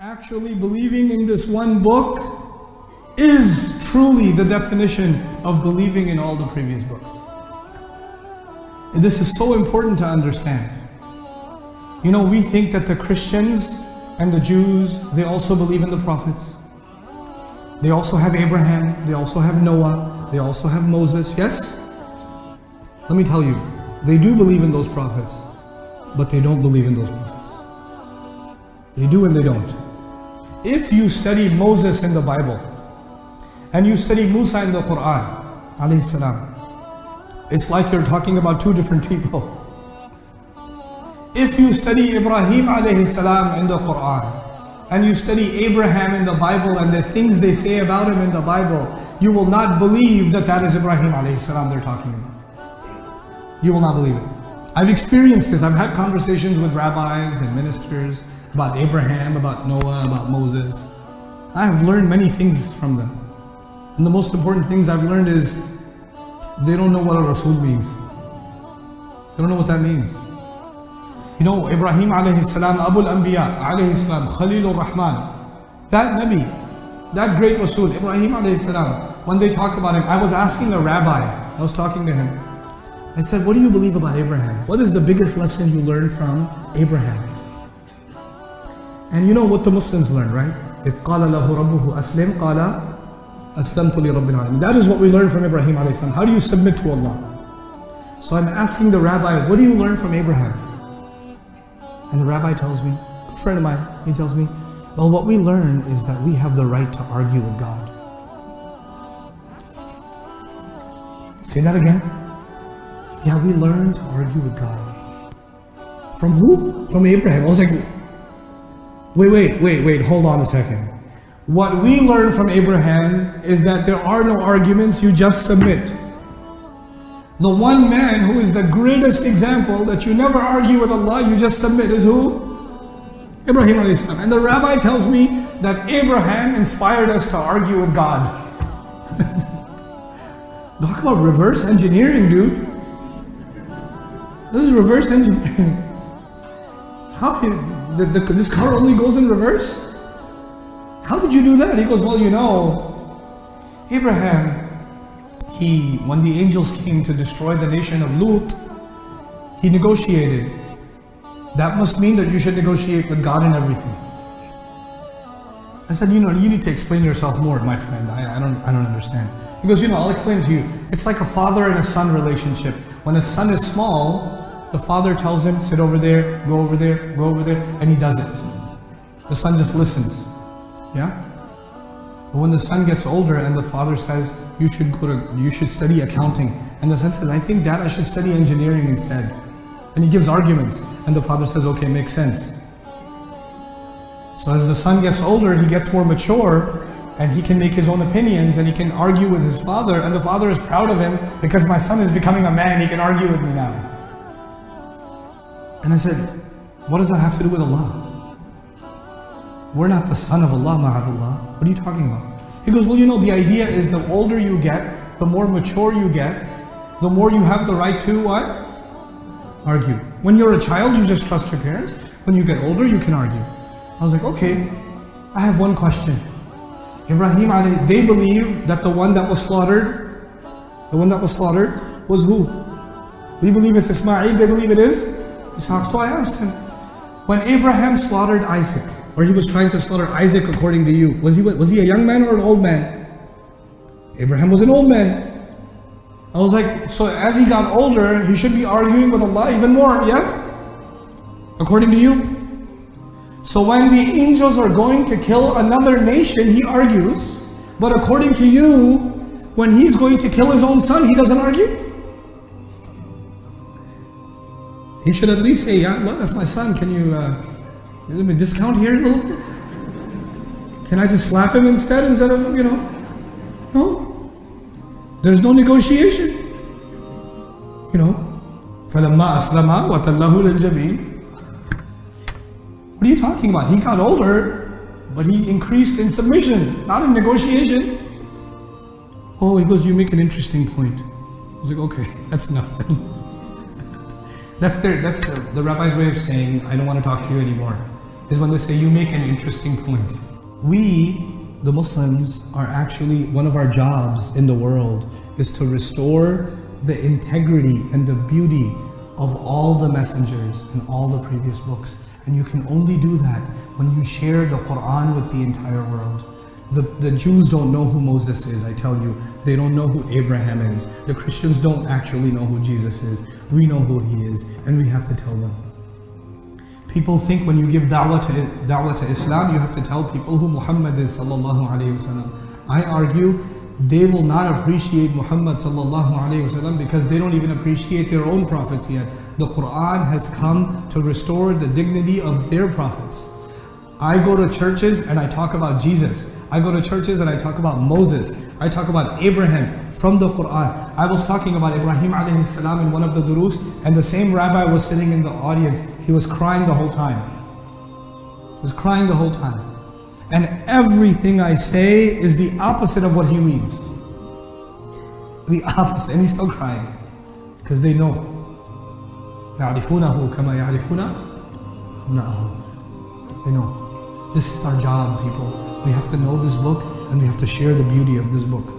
Actually believing in this one book is truly the definition of believing in all the previous books. And this is so important to understand. You know, we think that the Christians and the Jews, they also believe in the prophets. They also have Abraham, they also have Noah, they also have Moses, yes? Let me tell you, they do believe in those prophets, but they don't believe in those prophets. They do and they don't. If you study Moses in the Bible, and you study Musa in the Quran, alayhi salam, it's like you're talking about two different people. If you study Ibrahim alayhi salam in the Quran, and you study Abraham in the Bible and the things they say about him in the Bible, you will not believe that that is Ibrahim alayhi salam they're talking about. You will not believe it. I've experienced this. I've had conversations with rabbis and ministers about Abraham, about Noah, about Moses. I have learned many things from them. And the most important things I've learned is they don't know what a Rasul means. They don't know what that means. You know, Ibrahim alayhi salam, Abul Anbiya alayhi salam, Khalilur Rahman, that Nabi, that great Rasul, Ibrahim alayhi salam, when they talk about him, I was asking a rabbi, I was talking to him. I said, what do you believe about Abraham? What is the biggest lesson you learned from Abraham? And you know what the Muslims learn, right? إِذْ قَالَ لَهُ رَبُّهُ أَسْلِمْ قَالَ أَسْلَمْتُ لِرَبِّ الْعَالَمِينَ. That is what we learn from Ibrahim alayhi salam. How do you submit to Allah? So I'm asking the rabbi, what do you learn from Abraham? And the rabbi tells me, a friend of mine, he tells me, well, what we learn is that we have the right to argue with God. Say that again. Yeah, we learn to argue with God. From who? From Abraham. I was like, wait, hold on a second. What we learn from Abraham is that there are no arguments, you just submit. The one man who is the greatest example that you never argue with Allah, you just submit, is who? Ibrahim alayhi salam. And the rabbi tells me that Abraham inspired us to argue with God. Talk about reverse engineering, dude. This is reverse engineering. How this car only goes in reverse? How did you do that? He goes, well, you know, Abraham, when the angels came to destroy the nation of Lut, he negotiated. That must mean that you should negotiate with God and everything. I said, you know, you need to explain yourself more, my friend. I don't understand. He goes, you know, I'll explain to you. It's like a father and a son relationship. When a son is small, the father tells him, sit over there, go over there, go over there, and he does it. The son just listens. Yeah? But when the son gets older and the father says, you should study accounting, and the son says, I think, Dad, I should study engineering instead. And he gives arguments, and the father says, okay, makes sense. So as the son gets older, he gets more mature, and he can make his own opinions, and he can argue with his father, and the father is proud of him, because my son is becoming a man, he can argue with me now. And I said, what does that have to do with Allah? We're not the son of Allah, ma'adallah. What are you talking about? He goes, well, you know, the idea is the older you get, the more mature you get, the more you have the right to what? Argue. When you're a child, you just trust your parents. When you get older, you can argue. I was like, okay, I have one question. Ibrahim, they believe that the one that was slaughtered was who? We believe it's Ismail, they believe it is Ishaq. So I asked him, when Abraham slaughtered Isaac, or he was trying to slaughter Isaac according to you, was he a young man or an old man? Abraham was an old man. I was like, so as he got older, he should be arguing with Allah even more, yeah? According to you? So when the angels are going to kill another nation, he argues. But according to you, when he's going to kill his own son, he doesn't argue? He should at least say, yeah, look, that's my son. Can you give me a discount here a little bit? Can I just slap him instead of, you know? No. There's no negotiation. You know? فَلَمَّا أَسْلَمَا وَتَلَّهُ لِلْجَبِينِ. What are you talking about? He got older, but he increased in submission, not in negotiation. Oh, he goes, you make an interesting point. I was like, okay, that's enough then. That's the rabbi's way of saying, I don't want to talk to you anymore. is when they say, you make an interesting point. We, the Muslims, are actually, one of our jobs in the world is to restore the integrity and the beauty of all the messengers and all the previous books. And you can only do that when you share the Quran with the entire world. The Jews don't know who Moses is, I tell you. They don't know who Abraham is. The Christians don't actually know who Jesus is. We know who he is, and we have to tell them. People think when you give da'wah to Islam, you have to tell people who Muhammad is sallallahu alayhi wasallam. I argue they will not appreciate Muhammad sallallahu alayhi wasallam because they don't even appreciate their own prophets yet. The Quran has come to restore the dignity of their prophets. I go to churches and I talk about Jesus. I go to churches and I talk about Moses. I talk about Abraham from the Quran. I was talking about Ibrahim alayhi salam in one of the durus, and the same rabbi was sitting in the audience. He was crying the whole time. He was crying the whole time. And everything I say is the opposite of what he reads. The opposite. And he's still crying. Because they know. يَعْرِفُونَهُ كَمَا يَعْرِفُونَ أَبْنَاءَهُمْ. They know. This is our job, people. We have to know this book and we have to share the beauty of this book.